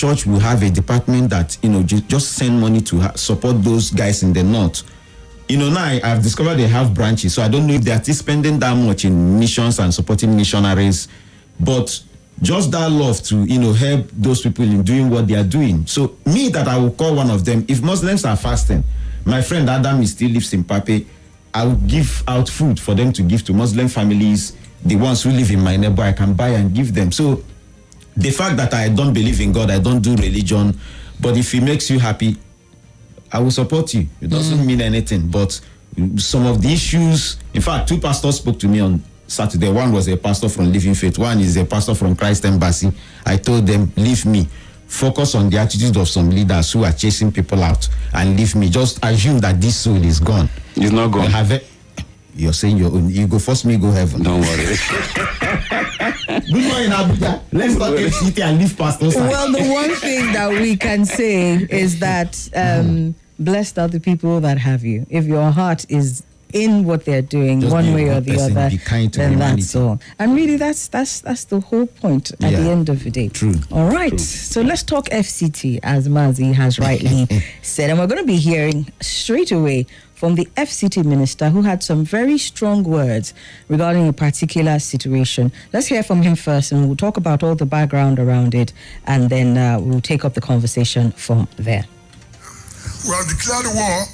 church will have a department that, just send money to support those guys in the north. Now I've discovered they have branches, so I don't know if they are still spending that much in missions and supporting missionaries, but just that love to, help those people in doing what they are doing. So me, that I will call one of them, if Muslims are fasting, my friend Adam still lives in Pape, I will give out food for them to give to Muslim families. The ones who live in my neighbor, I can buy and give them. So the fact that I don't believe in God, I don't do religion, but if it makes you happy, I will support you. It doesn't mean anything. But some of the issues, in fact, 2 pastors spoke to me on Saturday. One was a pastor from Living Faith. One is a pastor from Christ Embassy. I told them, leave me. Focus on the attitude of some leaders who are chasing people out, and leave me. Just assume that this soul is gone. It's not gone. You're saying your own. You go first, me go heaven. Don't worry. Good morning, Abuja. Let's talk FCT and leave pastors. Well, the one thing that we can say is that blessed are the people that have you. If your heart is in what they're doing, just one way or the other, be kind to then humanity. That's all. And really, that's the whole point at the end of the day. True. All right. True. So let's talk FCT, as Mazi has rightly said, and we're going to be hearing straight away from the FCT minister, who had some very strong words regarding a particular situation. Let's hear from him first, and we'll talk about all the background around it, and then we'll take up the conversation from there. We have declared war.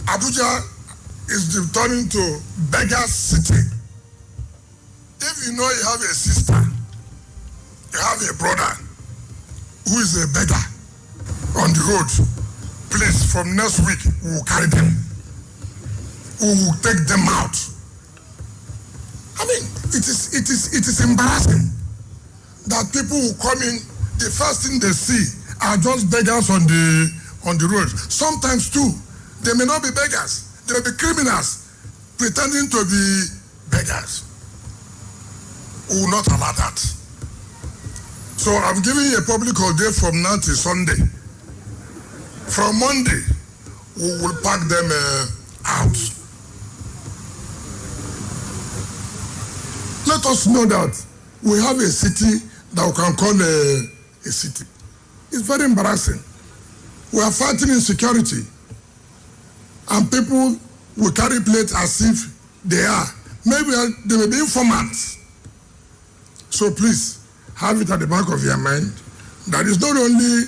Abuja is returning to Beggars city. If you know you have a sister, you have a brother who is a beggar on the road, please, from next week, we will carry them. We will take them out. I mean, it is embarrassing that people who come in, the first thing they see are just beggars on the road. Sometimes too, they may not be beggars. They may be criminals pretending to be beggars. We will not allow that. So I'm giving you a public holiday from now till Sunday. From Monday, we will pack them out. Let us know that we have a city that we can call a city. It's very embarrassing. We are fighting insecurity, and people will carry plates as if they are. Maybe they may be informants. So please, have it at the back of your mind that it's not only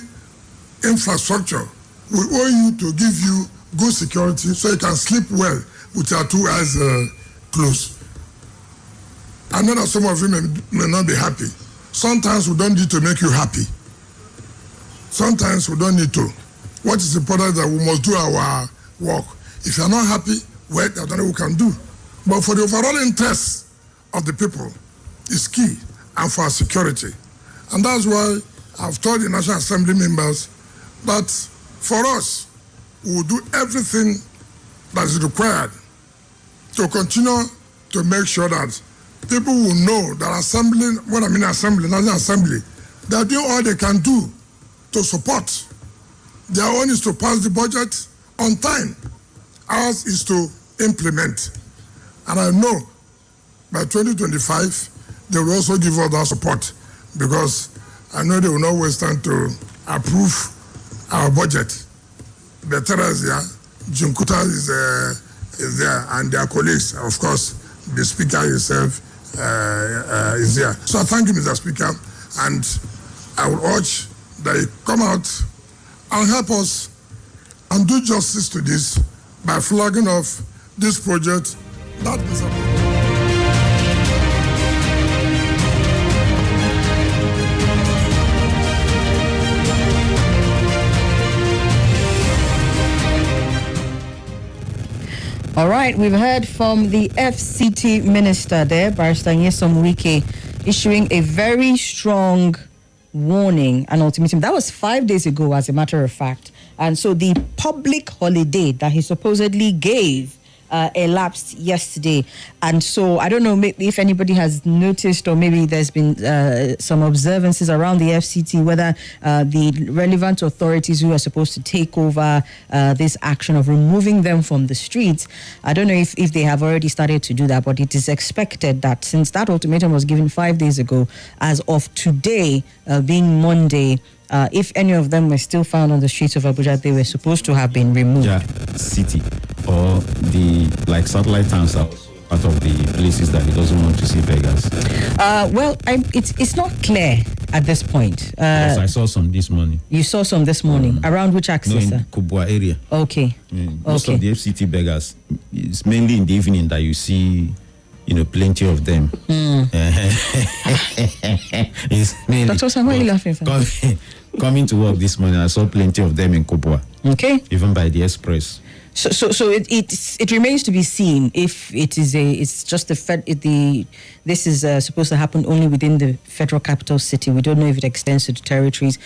infrastructure. We owe you to give you good security so you can sleep well with your 2 eyes closed. I know that some of you may not be happy. Sometimes we don't need to make you happy. Sometimes we don't need to. What is important is that we must do our work. If you're not happy, well, there's nothing we can do. But for the overall interest of the people, is key, and for our security. And that's why I've told the National Assembly members that for us, we will do everything that is required to continue to make sure that people will know that assembly, when I mean assembly, National Assembly, they are doing all they can do to support. Their own is to pass the budget on time. Ours is to implement. And I know by 2025, they will also give us that support, because I know they will not waste time to approve our budget. The Terra is there, Jim Kuta is there, and their colleagues, of course, the Speaker himself is there. So I thank you, Mr. Speaker, and I will urge that you come out and help us and do justice to this by flagging off this project that is All right, we've heard from the FCT minister there, Barrister Nyesom Wike, issuing a very strong warning and ultimatum. That was 5 days ago, as a matter of fact. And so the public holiday that he supposedly gave elapsed yesterday. And so I don't know maybe if anybody has noticed, or maybe there's been some observances around the FCT, whether the relevant authorities who are supposed to take over this action of removing them from the streets, I don't know if they have already started to do that, but it is expected that since that ultimatum was given 5 days ago, as of today, being Monday, if any of them were still found on the streets of Abuja, they were supposed to have been removed. Yeah, city or the satellite towns are part of the places that he doesn't want to see beggars. Well, it's not clear at this point. Yes, I saw some this morning. You saw some this morning. Around which axis? No, in Kubwa area. Okay. Most of the FCT beggars, it's mainly in the evening that you see, plenty of them. It's mainly, Dr. Sam, why are you laughing, sir? Coming to work this morning, I saw plenty of them in Kubwa. Okay. Even by the express. So it remains to be seen if this is supposed to happen only within the federal capital city. We don't know if it extends to the territories.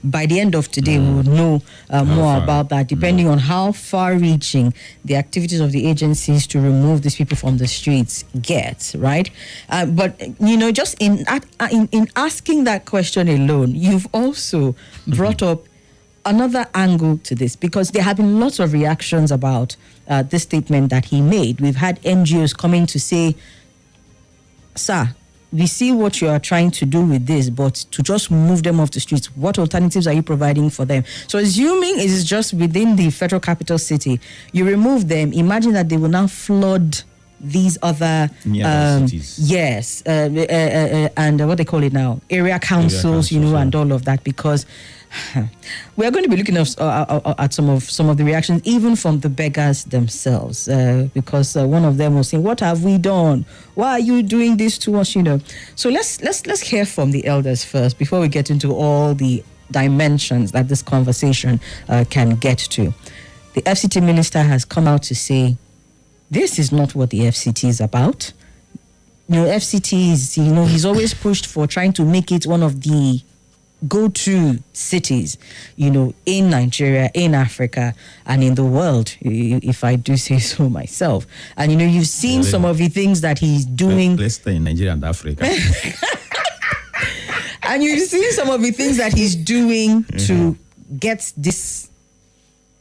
By the end of today, we will know more about that, depending on how far-reaching the activities of the agencies to remove these people from the streets get, right? But just in asking that question alone, you've also brought up another angle to this, because there have been lots of reactions about this statement that he made. We've had NGOs coming to say, sir, we see what you are trying to do with this, but to just move them off the streets, what alternatives are you providing for them? So assuming it is just within the federal capital city, you remove them, imagine that they will now flood these other cities. Yes, and what they call it now, area councils, and all of that, because we are going to be looking at some of the reactions, even from the beggars themselves, because one of them was saying, "What have we done? Why are you doing this to us?" So let's hear from the elders first before we get into all the dimensions that this conversation can get to. The FCT minister has come out to say, this is not what the FCT is about. FCT is, he's always pushed for trying to make it one of the go-to cities, in Nigeria, in Africa, and in the world, if I do say so myself. And, you've seen some of the things that he's doing. Let's stay in Nigeria and Africa. And you've seen some of the things that he's doing to get this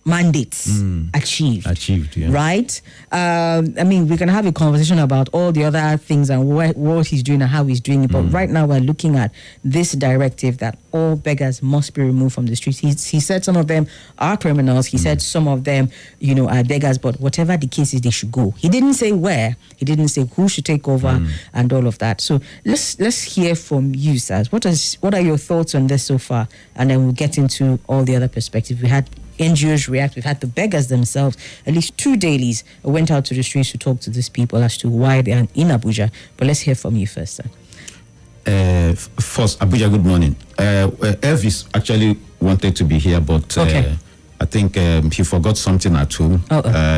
mandates achieved, yeah. Right? We can have a conversation about all the other things and what he's doing and how he's doing it, but right now we're looking at this directive that all beggars must be removed from the streets. He said some of them are criminals. He said some of them, are beggars, but whatever the case is, they should go. He didn't say where. He didn't say who should take over and all of that. So let's hear from you, Saz. What are your thoughts on this so far? And then we'll get into all the other perspectives. We had NGOs react. We've had the beggars themselves. At least 2 dailies went out to the streets to talk to these people as to why they are in Abuja. But let's hear from you first, sir. First, Abuja, good morning. Elvis actually wanted to be here, but I think he forgot something at home.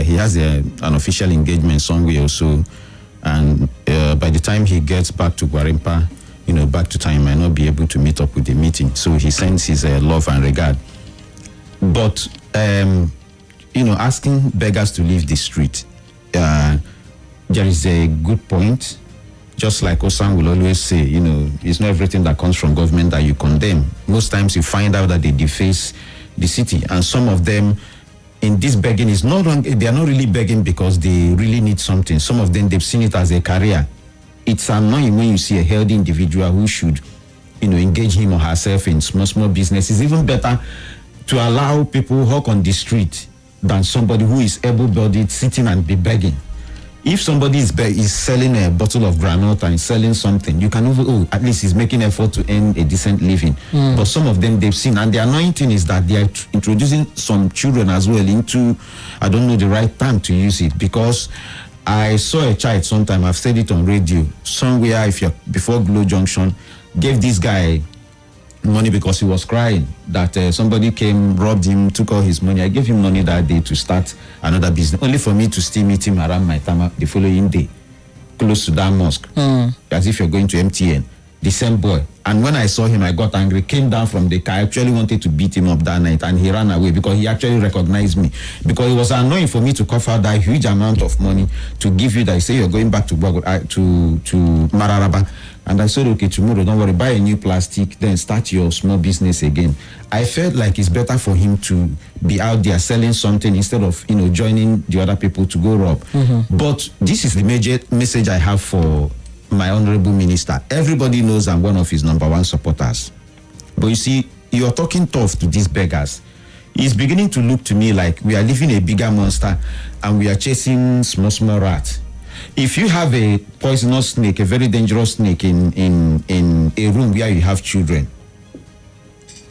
He has an official engagement somewhere also. And by the time he gets back to Gwarimpa, back to time, he might not be able to meet up with the meeting. So he sends his love and regard. But, asking beggars to leave the street, there is a good point. Just like Osang will always say, it's not everything that comes from government that you condemn. Most times you find out that they deface the city. And some of them in this begging is not wrong. They are not really begging because they really need something. Some of them, they've seen it as a career. It's annoying when you see a healthy individual who should, engage him or herself in small business. It's even better to allow people hawk on the street than somebody who is able-bodied sitting and be begging. If somebody is selling a bottle of granite and selling something, you can at least he's making effort to earn a decent living. But some of them they've seen, and the annoying thing is that they are introducing some children as well into, I don't know the right time to use it, because I saw a child sometime, I've said it on radio, somewhere before Glow Junction, gave this guy money because he was crying that somebody came, robbed him, took all his money. I gave him money that day to start another business, only for me to still meet him around my time the following day, close to that mosque, as if you're going to MTN. the same boy. And when I saw him, I got angry, came down from the car. I actually wanted to beat him up that night, and he ran away because he actually recognized me. Because it was annoying for me to cough out that huge amount of money to give you that. I say you're going back to Mararaba. And I said, okay, tomorrow, don't worry, buy a new plastic, then start your small business again. I felt like it's better for him to be out there selling something instead of, joining the other people to go rob. But this is the major message I have for my honorable minister. Everybody knows I'm one of his number one supporters. But you see, you're talking tough to these beggars. It's beginning to look to me like we are living a bigger monster and we are chasing small rats. If you have a poisonous snake, a very dangerous snake in a room where you have children,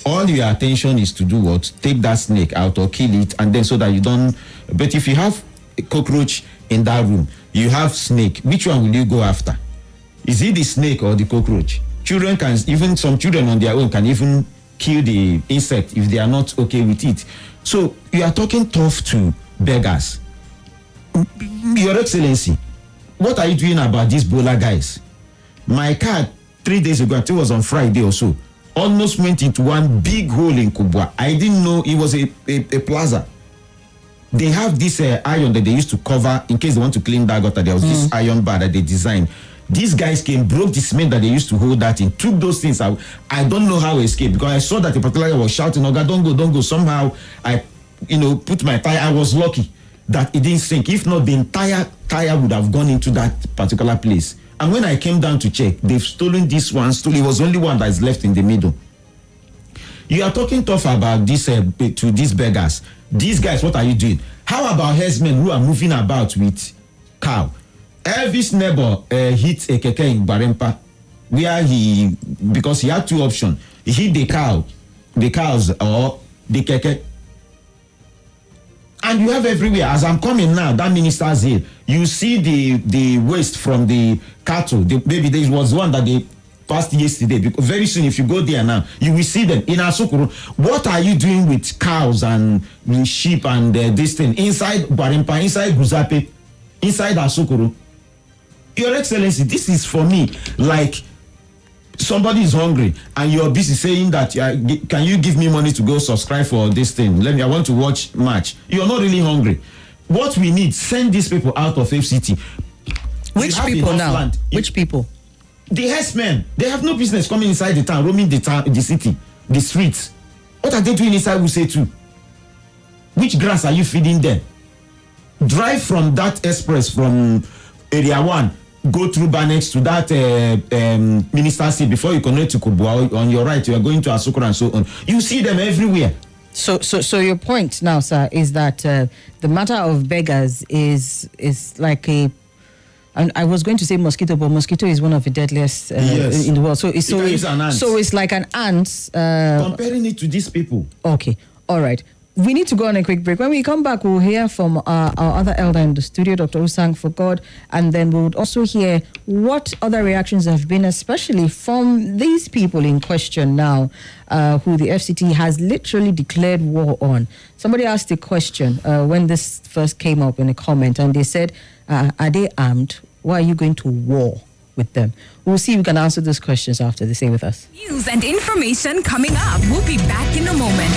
all your attention is to do what? Take that snake out or kill it, and then so that you don't. But if you have a cockroach in that room, you have snake, which one will you go after? Is it the snake or the cockroach? Children can, even some children on their own can even kill the insect if they are not okay with it. So you are talking tough to beggars. Your Excellency, what are you doing about these bowler guys? My car 3 days ago, I think it was on Friday or so, almost went into one big hole in Kubwa. I didn't know it was a plaza. They have this iron that they used to cover in case they want to clean that gutter. There was this iron bar that they designed. These guys came, broke the cement that they used to hold that in, took those things out. I don't know how I escaped because I saw that a particular guy was shouting, "Oga, don't go." Somehow I, put my tire. I was lucky that it didn't sink. If not, the entire tire would have gone into that particular place. And when I came down to check, they've stolen this one. It was only one that is left in the middle. You are talking tough about this to these beggars. These guys, what are you doing? How about herdsmen who are moving about with cow? Elvis' neighbor hit a keke in Barempa, where because he had two options. He hit the cows or the keke. And you have everywhere. As I'm coming now, that Minister's Hill, you see the waste from the cattle. Maybe there was one that they passed yesterday. Because very soon, if you go there now, you will see them in Asukuru. What are you doing with cows and sheep and this thing inside Barempa, inside Guzape, inside Asukuru? Your Excellency, this is for me like somebody is hungry and you're busy saying that can you give me money to go subscribe for this thing? I want to watch match. You're not really hungry. What we need, send these people out of FCT. Which people now? Which people? The herdsmen. They have no business coming inside the town, roaming the town, the city, the streets. What are they doing inside Wuse too? Which grass are you feeding them? Drive from that express from Area 1. Go through Banex to that Minister Seat before you connect to Kubwa. On your right, you are going to Asukura and so on. You see them everywhere. So your point now, sir, is that the matter of beggars is like and I was going to say mosquito, but mosquito is one of the deadliest in the world. So it's like an ant. Comparing it to these people. Okay, all right. We need to go on a quick break. When we come back, we'll hear from our other elder in the studio, Dr. Usangforgod, and then we'll also hear what other reactions have been, especially from these people in question now, who the FCT has literally declared war on. Somebody asked a question when this first came up in a comment, and they said, are they armed? Why are you going to war with them? We'll see if we can answer those questions after they stay with us. News and information coming up. We'll be back in a moment.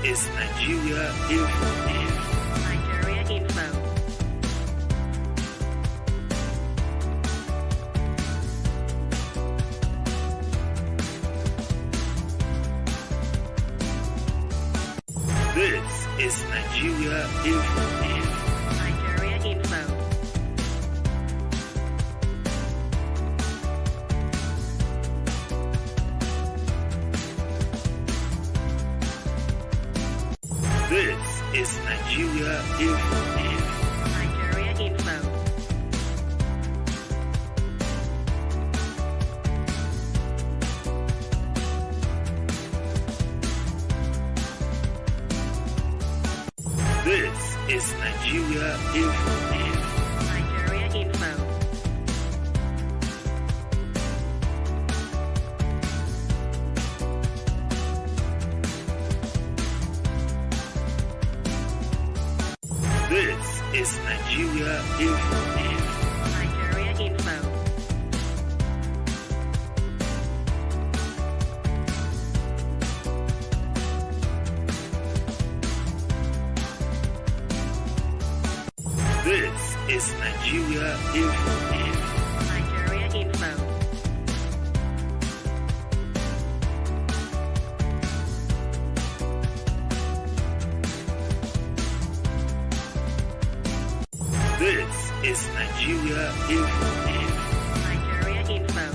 is Nigeria Info. Nigeria Info. This is Nigeria Info. Nigeria Info. This is Nigeria Info. Nigeria Info. This is Nigeria Info. Nigeria Info. This is Nigeria Info. Nigeria Info. This is Nigeria Info. Nigeria Info. This is Nigeria Info. Nigeria Info.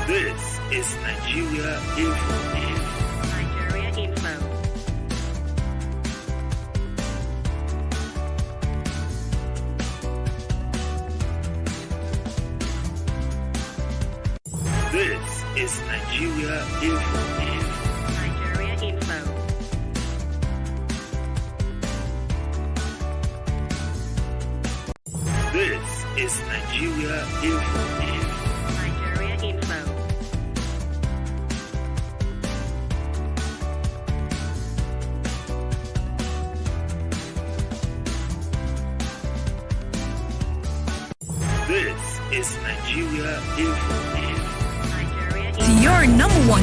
This is Nigeria Info. Nigeria Info. This is Nigeria Info. Nigeria Info. This is Nigeria Info. Nigeria Info. This is Nigeria Info. Nigeria Info. To your number one.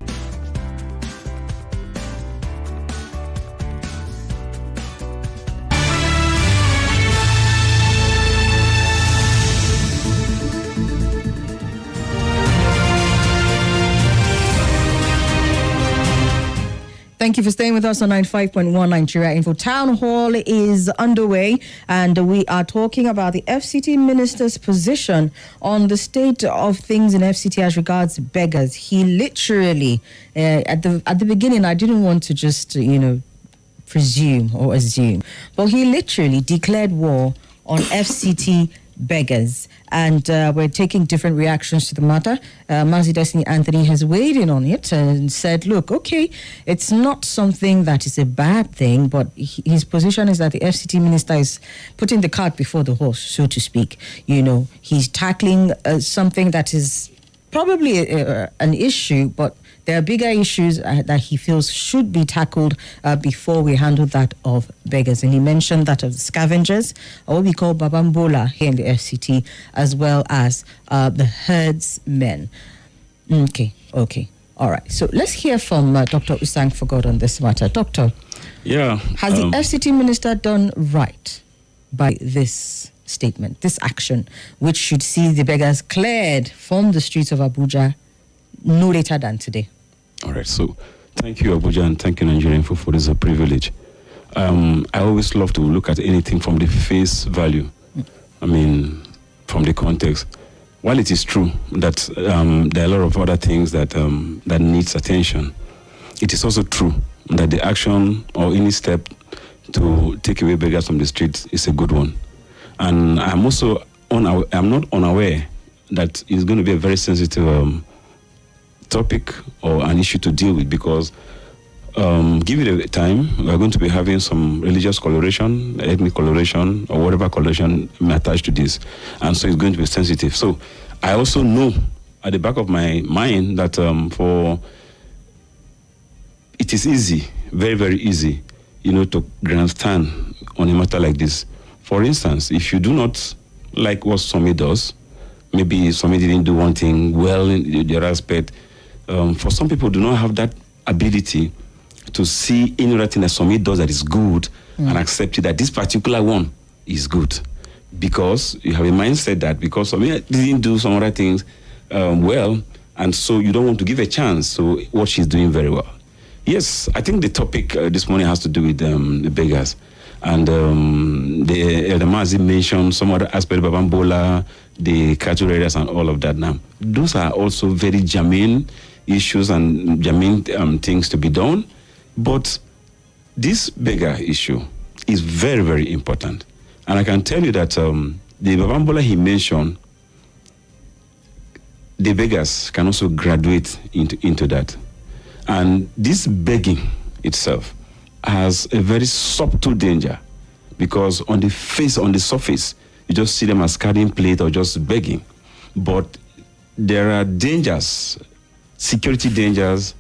Thank you for staying with us on 95.1 Nigeria Info. Townhall is underway, and we are talking about the FCT minister's position on the state of things in FCT as regards beggars. He literally, at the beginning, I didn't want to just, presume or assume, but he literally declared war on FCT beggars, and we're taking different reactions to the matter. Mazi Destiny Anthony has weighed in on it and said, look, okay, it's not something that is a bad thing, but his position is that the FCT minister is putting the cart before the horse, so to speak. He's tackling something that is probably an issue, but there are bigger issues that he feels should be tackled before we handle that of beggars. And he mentioned that of the scavengers, or what we call Babambola here in the FCT, as well as the herdsmen. Okay. All right. So let's hear from Dr. Usangforgod on this matter. Doctor, has the FCT minister done right by this statement, this action, which should see the beggars cleared from the streets of Abuja no later than today? All right, so thank you, Abuja, and thank you, Nigeria Info, for this privilege. I always love to look at anything from the face value. I mean, from the context. While it is true that there are a lot of other things that that needs attention, it is also true that the action or any step to take away beggars from the streets is a good one. And I'm also I'm not unaware that it's going to be a very sensitive topic or an issue to deal with, because give it a time, we're going to be having some religious coloration, ethnic coloration, or whatever coloration may attach to this, and so it's going to be sensitive. So I also know at the back of my mind that it is easy, very, very easy, to grandstand on a matter like this For instance, if you do not like what Somi does, maybe Somi didn't do one thing well in the other aspect. For some people, do not have that ability to see any other thing that Somi does that is good and accept it, that this particular one is good. Because you have a mindset that because Somi didn't do some other things well, and so you don't want to give a chance to what she's doing very well. Yes, I think the topic this morning has to do with the beggars. And the Mazi mentioned some other aspect of Babambola, the cattle raiders and all of that now. Those are also very germane issues and germane things to be done. But this beggar issue is very, very important. And I can tell you that the Babambola he mentioned, the beggars can also graduate into that. And this begging itself has a very subtle danger, because on the surface, you just see them as carrying plate or just begging. But there are dangers, security dangers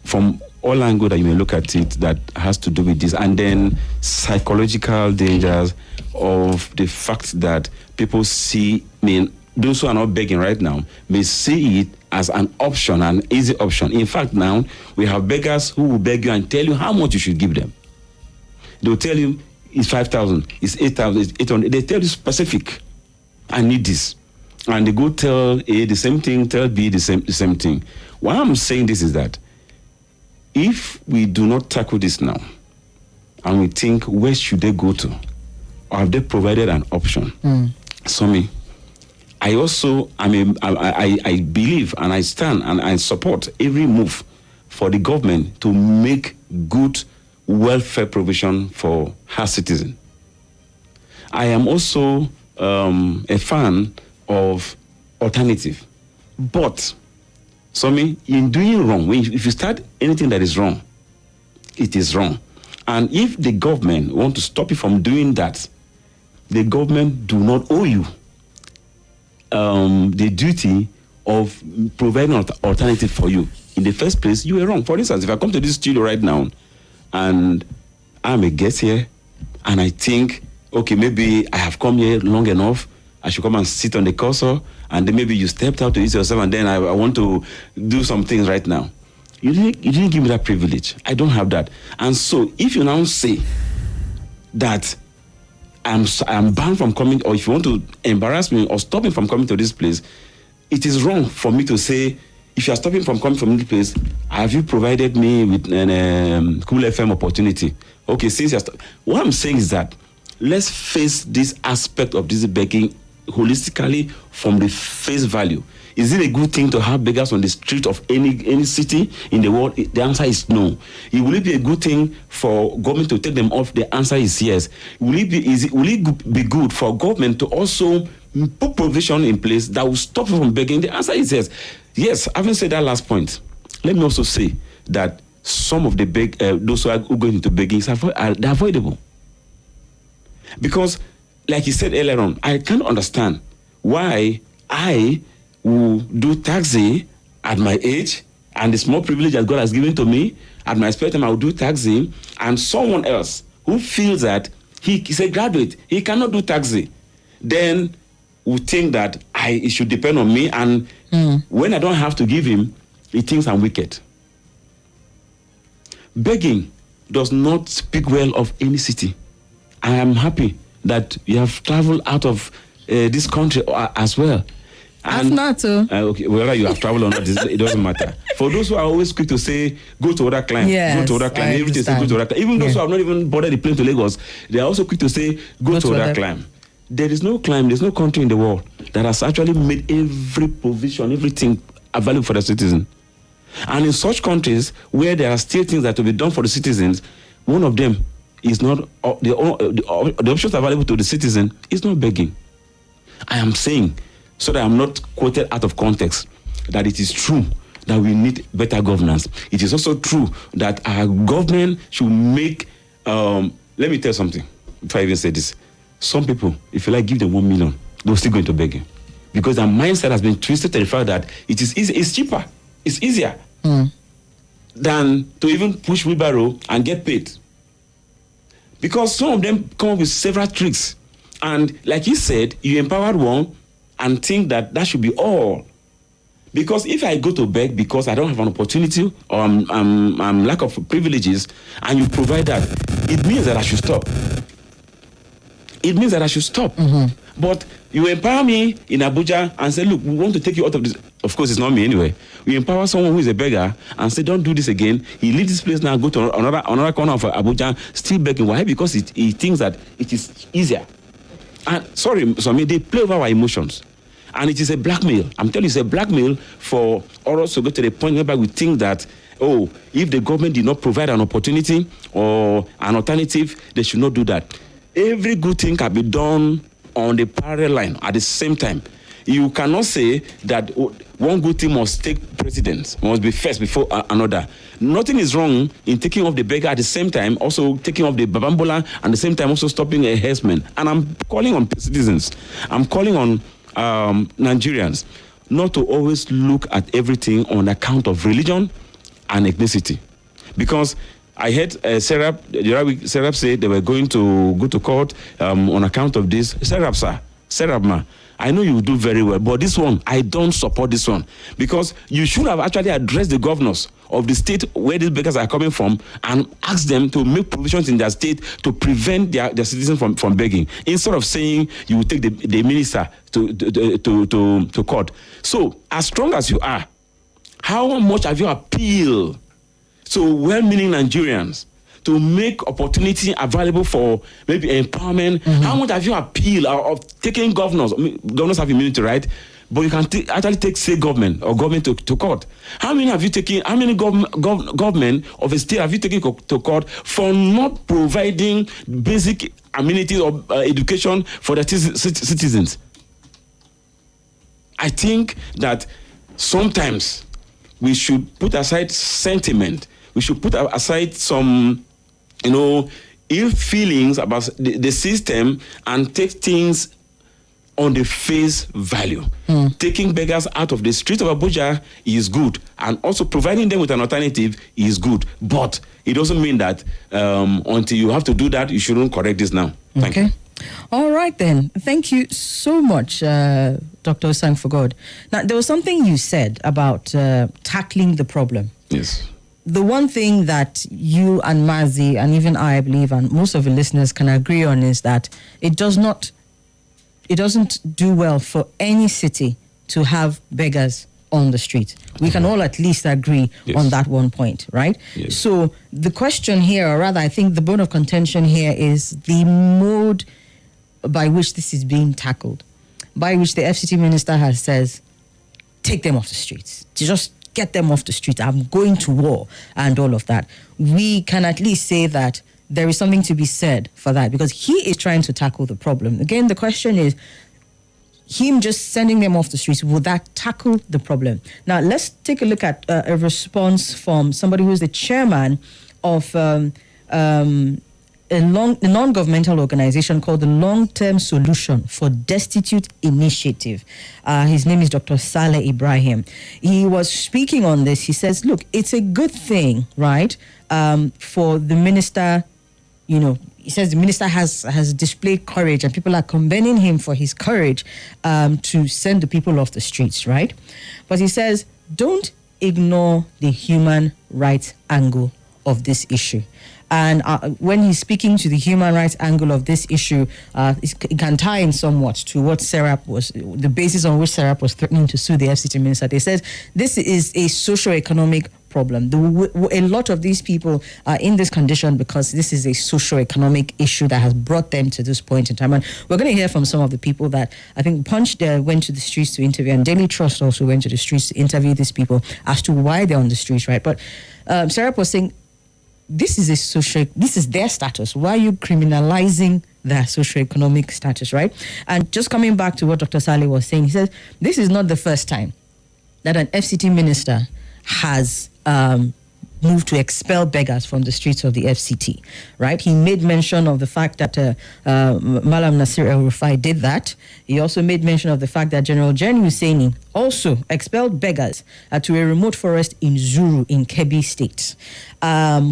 from all angles that you may look at it that has to do with this. And then psychological dangers of the fact that people see, those who are not begging right now may see it as an option, an easy option. In fact, now we have beggars who will beg you and tell you how much you should give them. They'll tell you it's 5,000, it's 8,000, it's 800. They tell you specific, I need this. And they go tell A the same thing, tell B the same thing. Why I'm saying this is that if we do not tackle this now, and we think where should they go to, or have they provided an option? Somi, I also, I believe and I stand and I support every move for the government to make good welfare provision for her citizen. I am also a fan of alternative. But, Somi, in doing wrong, if you start anything that is wrong, it is wrong. And if the government want to stop you from doing that, the government do not owe you the duty of providing an alternative for you. In the first place, you were wrong. For instance, if I come to this studio right now and I'm a guest here and I think, okay, maybe I have come here long enough, I should come and sit on the cursor, and then maybe you stepped out to eat yourself and then I want to do some things right now. You didn't give me that privilege. I don't have that. And so if you now say that I'm banned from coming, or if you want to embarrass me or stop me from coming to this place, it is wrong for me to say, if you are stopping from coming from this place, have you provided me with an Cool FM opportunity? Okay, since you're what I'm saying is that let's face this aspect of this begging holistically from the face value. Is it a good thing to have beggars on the street of any city in the world? The answer is no. Will it be a good thing for government to take them off? The answer is yes. Will it be good for government to also put provision in place that will stop you from begging? The answer is yes. Yes, having said that last point, let me also say that some of the those who are going into begging are avoidable. Because, like you said earlier on, I can't understand why I will do taxi at my age and the small privilege that God has given to me. At my spare time, I will do taxi, and someone else who feels that he's a graduate, he cannot do taxi, then will think that it should depend on me, and when I don't have to give him, he thinks I'm wicked. Begging does not speak well of any city. I am happy that you have traveled out of this country as well. I've not. Okay, whether you have traveled or not, it doesn't matter. For those who are always quick to say, go to other clients, yes, go to other clients, everything say go to other clients. Even those who have not even boarded the plane to Lagos, they are also quick to say, go to other client. There is no client, there's no country in the world that has actually made every provision, everything available for the citizen. And in such countries where there are still things that will be done for the citizens, one of them is not, the options available to the citizen is not begging. I am saying, so that I'm not quoted out of context, that it is true that we need better governance. It is also true that our government should make, let me tell you something, if I even say this. Some people, if you like, give them 1 million, they'll still go into begging. Because their mindset has been twisted to the fact that it is easy, it's cheaper, it's easier than to even push wheelbarrow and get paid. Because some of them come up with several tricks. And like he said, you empowered one and think that should be all. Because if I go to beg because I don't have an opportunity or I'm lack of privileges, and you provide that, it means that I should stop. It means that I should stop. But you empower me in Abuja and say, look, we want to take you out of this. Of course, it's not me anyway. We empower someone who is a beggar and say, don't do this again. He leaves this place now, go to another corner of Abuja, still begging. Why? Because he thinks that it is easier. And sorry, Somi, they play over our emotions. And it is a blackmail. I'm telling you, it's a blackmail for us to go to the point whereby we think that, oh, if the government did not provide an opportunity or an alternative, they should not do that. Every good thing can be done on the parallel line at the same time. You cannot say that one good thing must take precedence, must be first before another. Nothing is wrong in taking off the beggar at the same time, also taking off the babambola, and at the same time also stopping a herdsman. And I'm calling on citizens. I'm calling on Nigerians not to always look at everything on account of religion and ethnicity. Because I heard Serap say they were going to go to court on account of this. Serap ma, I know you do very well, but this one, I don't support this one. Because you should have actually addressed the governors of the state where these beggars are coming from and asked them to make provisions in their state to prevent their citizens from begging, instead of saying you will take the minister to court. So, as strong as you are, how much have you appealed to well-meaning Nigerians to make opportunity available for maybe empowerment? How much have you appealed of taking governors? I mean, governors have immunity, right? But you can actually take state government or government to court. How many have you taken? How many government of a state have you taken to court for not providing basic amenities or education for the citizens? I think that sometimes we should put aside sentiment. We should put aside some, ill feelings about the system and take things on the face value. Taking beggars out of the street of Abuja is good, and also providing them with an alternative is good. But it doesn't mean that until you have to do that, you shouldn't correct this now. Thank you. All right, then. Thank you so much, Dr. Usangforgod. Now, there was something you said about tackling the problem. Yes. The one thing that you and Mazi, and even I believe, and most of the listeners can agree on, is that it doesn't do well for any city to have beggars on the street. We can all at least agree on that one point, right? Yes. So the question here, or rather I think the bone of contention here, is the mode by which this is being tackled, by which the FCT minister has says, take them off the streets. Just get them off the street. I'm going to war and all of that. We can at least say that there is something to be said for that, because he is trying to tackle the problem. Again, the question is, him just sending them off the streets, will that tackle the problem? Now, let's take a look at a response from somebody who is the chairman of a non-governmental organization called the Long-Term Solution for Destitute Initiative. His name is Dr. Saleh Ibrahim. He was speaking on this. He says, look, it's a good thing, right, for the minister. He says the minister has displayed courage, and people are commending him for his courage to send the people off the streets, right? But he says, don't ignore the human rights angle of this issue. And when he's speaking to the human rights angle of this issue, it can tie in somewhat to what Serap was, the basis on which Serap was threatening to sue the FCT minister. They said this is a socio-economic problem. A lot of these people are in this condition because this is a socio-economic issue that has brought them to this point in time. And we're going to hear from some of the people that I think Punch went to the streets to interview, and Daily Trust also went to the streets to interview these people as to why they're on the streets, right? But Serap was saying, this is their status. Why are you criminalizing their socioeconomic status, right? And just coming back to what Dr. Saleh was saying, he says, this is not the first time that an FCT minister has moved to expel beggars from the streets of the FCT, right? He made mention of the fact that Malam Nasir El-Rufai did that. He also made mention of the fact that General Jen Husseini also expelled beggars to a remote forest in Zuru in Kebbi State.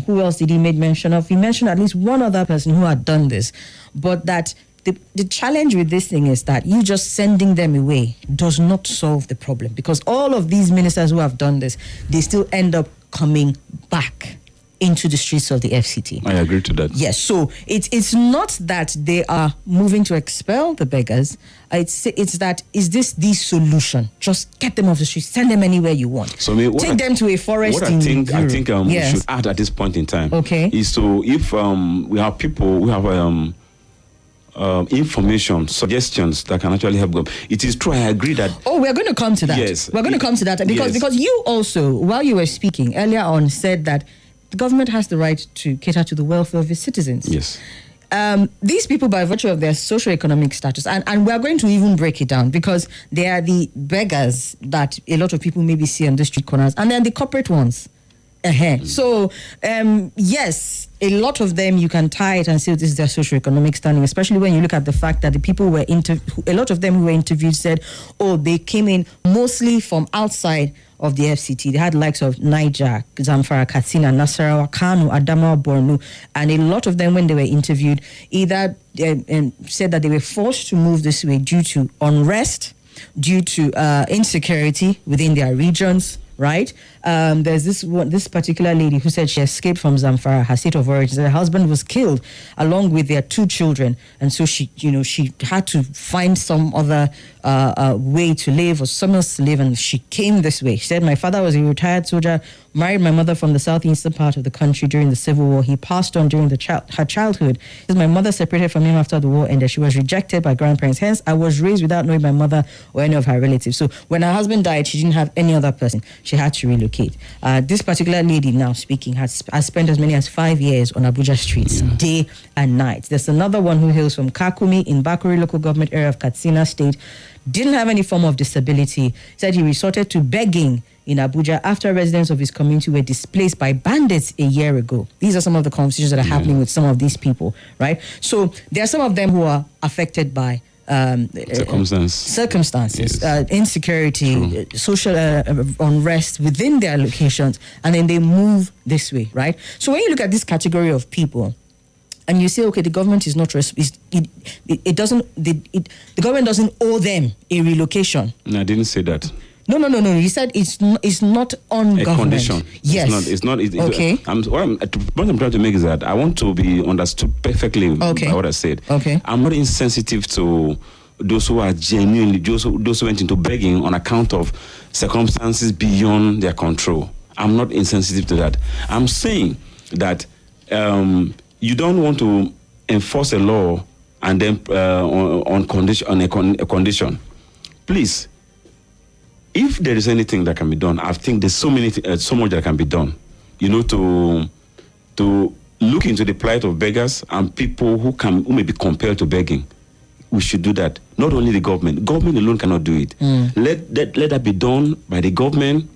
Who else did he make mention of? He mentioned at least one other person who had done this, but that the challenge with this thing is that you just sending them away does not solve the problem, because all of these ministers who have done this, they still end up coming back into the streets of the FCT. I agree to that. Yes, so it's not that they are moving to expel the beggars. It's that, is this the solution? Just get them off the street, send them anywhere you want. So take them to a forest. What I think we should add at this point in time, is to, if we have people who have information, suggestions that can actually help them. It is true, I agree that... Oh, we're going to come to that. Yes. We're going to come to that because you also, while you were speaking earlier on, said that the government has the right to cater to the welfare of its citizens. Yes. These people, by virtue of their socioeconomic status, and we're going to even break it down, because they are the beggars that a lot of people maybe see on the street corners, and then the corporate ones. So, yes, a lot of them, you can tie it and say this is their socioeconomic standing, especially when you look at the fact that the people were a lot of them who were interviewed said, oh, they came in mostly from outside of the FCT. They had likes of Niger, Zamfara, Katsina, Nasarawa, Kano, Adamawa, Borno, and a lot of them, when they were interviewed, either said that they were forced to move this way due to unrest, due to insecurity within their regions, right? There's this particular lady who said she escaped from Zamfara, her state of origin. Her husband was killed along with their 2 children, and so she had to find some other way to live, or somewhere else to live, and she came this way. She said, my father was a retired soldier, married my mother from the southeastern part of the country during the Civil War. He passed on during her childhood. My mother separated from him after the war ended. She was rejected by grandparents. Hence, I was raised without knowing my mother or any of her relatives. So when her husband died, she didn't have any other person. She had to relocate. This particular lady now speaking has spent as many as 5 years on Abuja streets, day and night. There's another one who hails from Kakumi in Bakuri local government area of Katsina State. Didn't have any form of disability. Said he resorted to begging in Abuja after residents of his community were displaced by bandits a year ago. These are some of the conversations that are happening with some of these people, right? So there are some of them who are affected by circumstances, Yes. Insecurity, social unrest within their locations, and then they move this way, right? So when you look at this category of people, and you say, okay, the government is not the government doesn't owe them a relocation. No, I didn't say that. No. You said it's not on A government. condition. Yes. It's not. Okay. What I'm trying to make is that I want to be understood perfectly by what I said. Okay. I'm not insensitive to those who are genuinely, those who went into begging on account of circumstances beyond their control. I'm not insensitive to that. I'm saying that you don't want to enforce a law and then on a condition. Please, if there is anything that can be done, I think there's so much that can be done. To look into the plight of beggars and people who may be compelled to begging. We should do that. Not only the government. Government alone cannot do it. Let that be done by the government,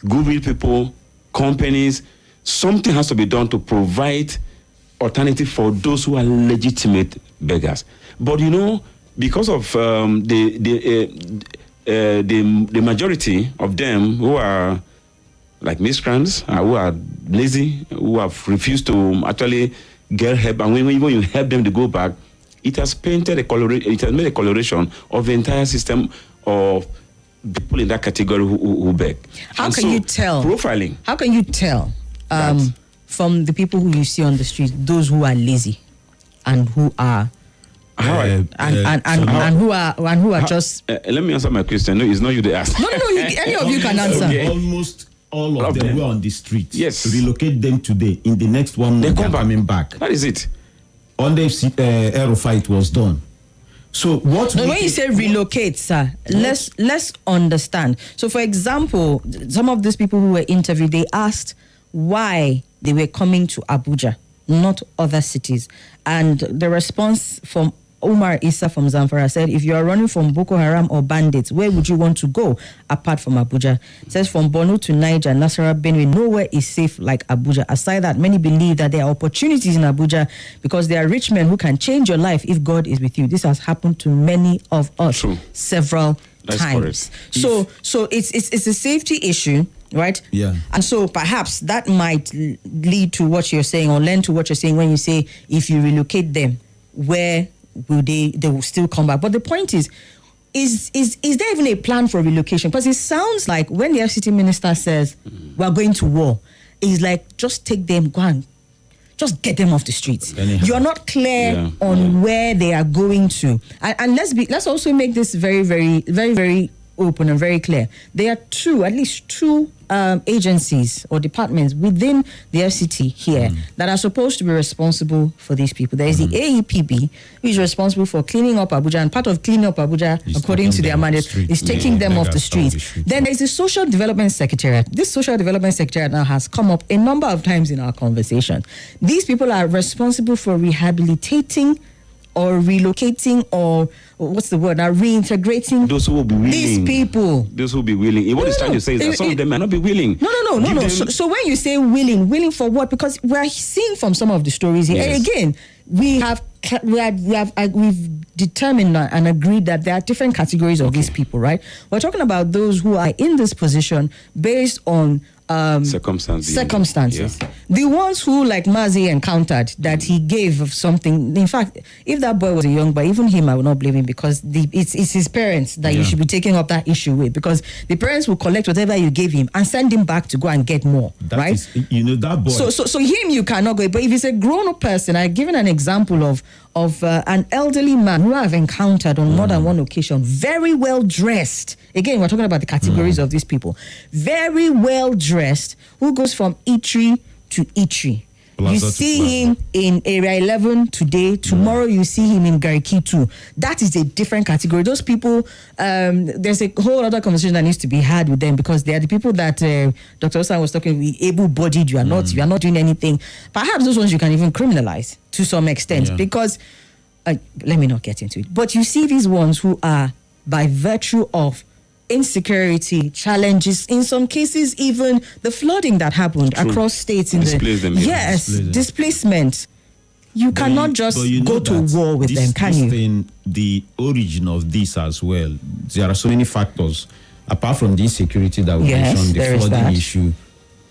goodwill people, companies. Something has to be done to provide alternative for those who are legitimate beggars. But because of the majority of them who are like miscreants, who are lazy, who have refused to actually get help, and when you help them to go back, it has made a coloration of the entire system of people in that category who beg. How can you tell? Profiling. How can you tell from the people who you see on the street, those who are lazy and who are who are just? Let me answer my question. No, it's not you they ask. No. Any of you can answer. Okay. Almost all of them were on the street. Yes. Relocate them today. In the next 1 month, they're coming back. That is it. On the aero fight was done. So what? No, when you say relocate, sir, let's understand. So, for example, some of these people who were interviewed, they asked why they were coming to Abuja, not other cities, and the response from Umar Issa from Zamfara said, if you are running from Boko Haram or bandits, where would you want to go apart from Abuja? It says from Borno to Niger, Nasarawa, Benue, nowhere is safe like Abuja. Aside that, many believe that there are opportunities in Abuja because there are rich men who can change your life if God is with you. This has happened to many of us several times. So it's a safety issue, right? Yeah. And so perhaps that might lead to what you're saying or lend to what you're saying when you say if you relocate them, where they will still come back. But the point is there even a plan for relocation? Because it sounds like when the FCT minister says we're going to war, it's like just take them, go and just get them off the streets. Anyhow. You're not clear on where they are going to. And let's also make this very, very, very, very open and very clear. There are at least two agencies or departments within the FCT here that are supposed to be responsible for these people. There is the AEPB, who is responsible for cleaning up Abuja, and part of cleaning up Abuja, according to their mandate, is taking them off the streets. Then there is the Social Development Secretariat. This Social Development Secretariat now has come up a number of times in our conversation. These people are responsible for rehabilitating or relocating, or what's the word now, reintegrating those who will be willing. These people. Those who will be willing. What he's trying to say is that some of them might not be willing. No. So when you say willing for what? Because we're seeing from some of the stories here, and again, we've determined and agreed that there are different categories of these people, right? We're talking about those who are in this position based on circumstances. Yeah. The ones who, like Mazi, encountered that he gave of something. In fact, if that boy was a young boy, even him, I would not blame him, because it's his parents that you should be taking up that issue with, because the parents will collect whatever you gave him and send him back to go and get more. Right? That boy. So him, you cannot go. But if it's a grown-up person, I've given an example of an elderly man who I've encountered on more than one occasion, very well dressed. Again, we're talking about the categories of these people. Very well dressed, who goes from eatery to eatery. You see him in Area 11 today. Tomorrow you see him in Gariki 2. That is a different category. Those people, there's a whole other conversation that needs to be had with them, because they are the people that Dr. Osan was talking with, able-bodied. You are not doing anything. Perhaps those ones you can even criminalize to some extent, because let me not get into it. But you see these ones who are, by virtue of insecurity, challenges, in some cases even the flooding that happened across states displacement. You cannot just go to war with them, can you? The origin of this as well, there are so many factors. Apart from the insecurity that we mentioned, the flooding issue,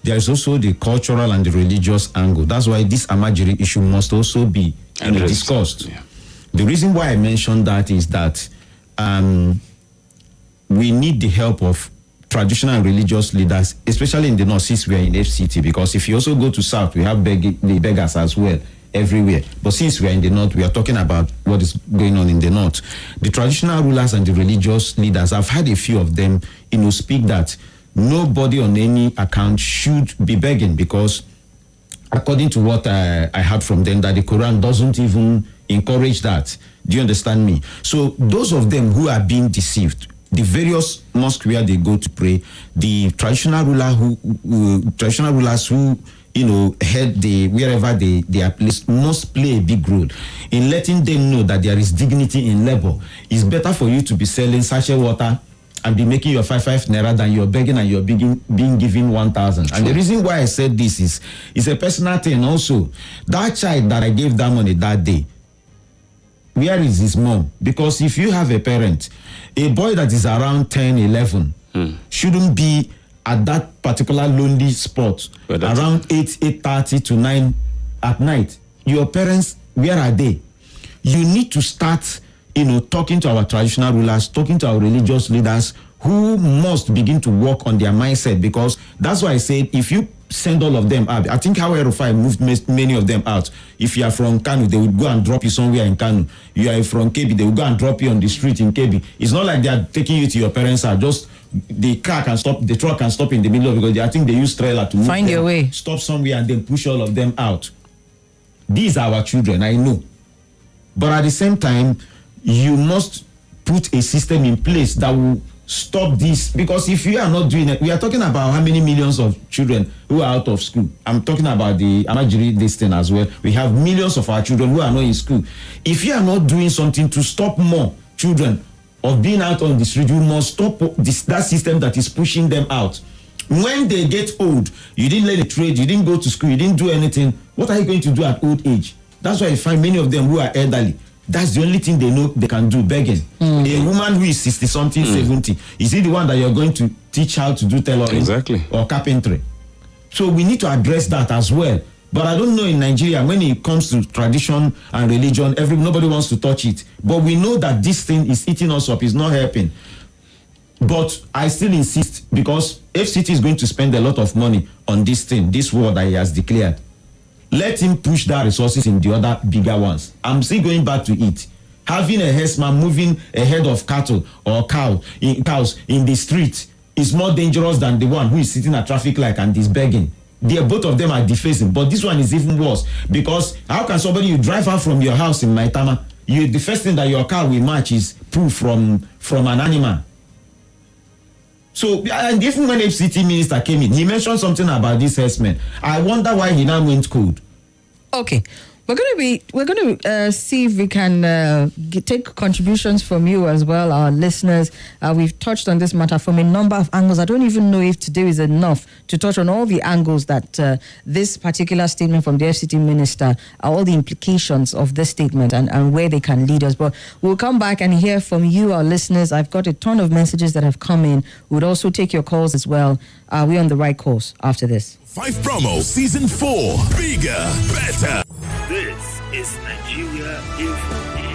there is also the cultural and the religious angle. That's why this Amajiri issue must also be discussed. Yeah. The reason why I mentioned that is that we need the help of traditional and religious leaders, especially in the north, since we are in FCT, because if you also go to south, we have the beggars as well everywhere. But since we are in the north, we are talking about what is going on in the north. The traditional rulers and the religious leaders, I've had a few of them, speak that nobody on any account should be begging, because according to what I heard from them, that the Quran doesn't even encourage that. Do you understand me? So those of them who are being deceived, the various mosques where they go to pray, the traditional rulers who head wherever they are placed, must play a big role in letting them know that there is dignity in labor. It's better for you to be selling sachet water and be making your 5 naira than you're begging and you're being given 1,000. And the reason why I said this is a personal thing also. That child that I gave that money that day, where is his mom? Because if you have a parent, a boy that is around 10, 11 shouldn't be at that particular lonely spot around 8:30 to 9 at night. Your parents, where are they? You need to start, talking to our traditional rulers, talking to our religious leaders, who must begin to work on their mindset, because that's why I said, if you send all of them out, I think how Erufai moved many of them out. If you are from Kano, they would go and drop you somewhere in Kano. You are from Kebi, they will go and drop you on the street in Kebi. It's not like they are taking you to your parents' house. Just the truck can stop in the middle of it, because I think they use trailer to move find them, your way, stop somewhere, and then push all of them out. These are our children, I know. But at the same time, you must put a system in place that will stop this, because if you are not doing it, we are talking about how many millions of children who are out of school. I'm talking about the Amajiri this thing as well. We have millions of our children who are not in school. If you are not doing something to stop more children of being out on the street, you must stop that system that is pushing them out. When they get old, you didn't learn a trade, you didn't go to school, you didn't do anything. What are you going to do at old age? That's why you find many of them who are elderly. That's the only thing they know they can do, begging. A woman who is 60-something, 70, is it the one that you're going to teach how to do tailoring? Exactly. Or carpentry? So we need to address that as well. But I don't know in Nigeria, when it comes to tradition and religion, nobody wants to touch it. But we know that this thing is eating us up, it's not helping. But I still insist, because FCT is going to spend a lot of money on this thing, this war that he has declared. Let him push that resources in the other bigger ones. I'm still going back to it. Having a herdsman moving a herd of cattle or cows in the street is more dangerous than the one who is sitting at traffic light and is begging. Both of them are defacing, but this one is even worse, because how can you drive out from your house in Maitama, the first thing that your car will match is poo from an animal. So, and even when FCT minister came in, he mentioned something about this herdsmen. I wonder why he now went cold. Okay. We're going to see if we can take contributions from you as well, our listeners. We've touched on this matter from a number of angles. I don't even know if today is enough to touch on all the angles that this particular statement from the FCT minister, all the implications of this statement and where they can lead us. But we'll come back and hear from you, our listeners. I've got a ton of messages that have come in. We'll also take your calls as well. Are we on the right course after this? 5 promo season 4. Bigger, better. This is Nigeria Info.